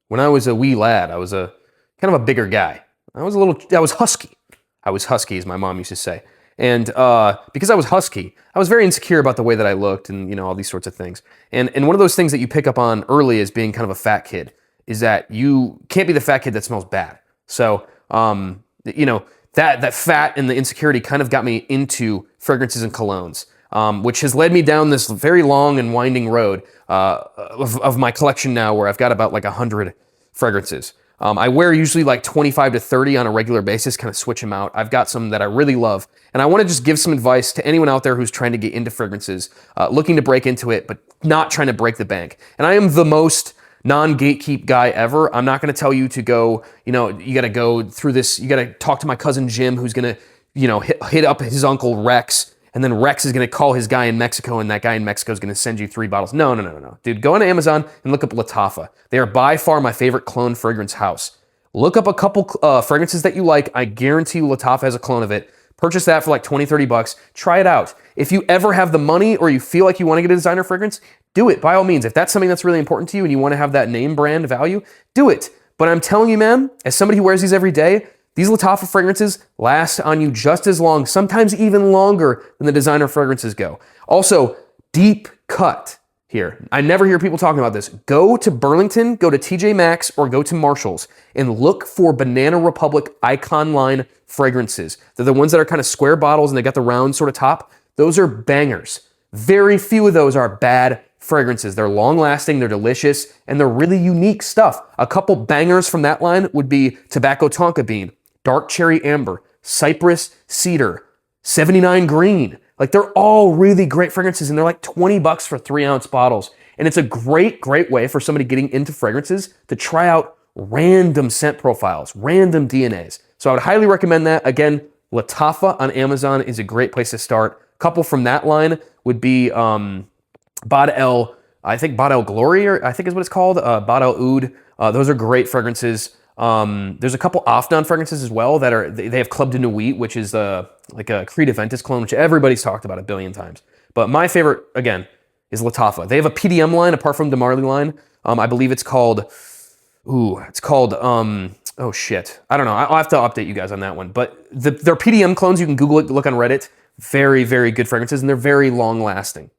when I was a wee lad, I was a kind of a bigger guy. I was husky. I was husky, as my mom used to say. And because I was husky, I was very insecure about the way that I looked and, all these sorts of things. And one of those things that you pick up on early as being kind of a fat kid is that you can't be the fat kid that smells bad. So, that fat and the insecurity kind of got me into fragrances and colognes, which has led me down this very long and winding road of my collection now, where I've got about like 100 fragrances. I wear usually like 25 to 30 on a regular basis, kind of switch them out. I've got some that I really love, and I want to just give some advice to anyone out there who's trying to get into fragrances, looking to break into it, but not trying to break the bank. And I am the most non-gatekeep guy ever. I'm not going to tell you to go, you got to go through this. You got to talk to my cousin Jim, who's going to, hit up his uncle Rex, and then Rex is going to call his guy in Mexico, and that guy in Mexico is going to send you 3 bottles. No. Dude, go on Amazon and look up Lattafa. They are by far my favorite clone fragrance house. Look up a couple fragrances that you like. I guarantee you Lattafa has a clone of it. Purchase that for like 20, 30 bucks. Try it out. If you ever have the money or you feel like you want to get a designer fragrance, do it by all means. If that's something that's really important to you and you want to have that name brand value, do it. But I'm telling you, man, as somebody who wears these every day, these Lattafa fragrances last on you just as long, sometimes even longer than the designer fragrances go. Also, deep cut here. I never hear people talking about this. Go to Burlington, go to TJ Maxx, or go to Marshall's and look for Banana Republic Icon line fragrances. They're the ones that are kind of square bottles and they got the round sort of top. Those are bangers. Very few of those are bad fragrances. They're long lasting, they're delicious, and they're really unique stuff. A couple bangers from that line would be Tobacco Tonka Bean, Dark Cherry Amber, Cypress Cedar, 79 Green. Like, they're all really great fragrances, and they're like 20 bucks for 3-ounce bottles. And it's a great way for somebody getting into fragrances to try out random scent profiles, random DNAs. So I would highly recommend that. Again, Lattafa on Amazon is a great place to start. A couple from that line would be Bad El Glory, or I think is what it's called, Bad El Oud. Those are great fragrances. There's a couple Afnan fragrances as well that they have Club de Nuit, which is like a Creed Aventus clone, which everybody's talked about a billion times. But my favorite, again, is Lattafa. They have a PDM line apart from the Marley line. I believe it's called, oh shit. I don't know. I'll have to update you guys on that one. But their PDM clones, you can Google it, look on Reddit. Very, very good fragrances, and they're very long lasting.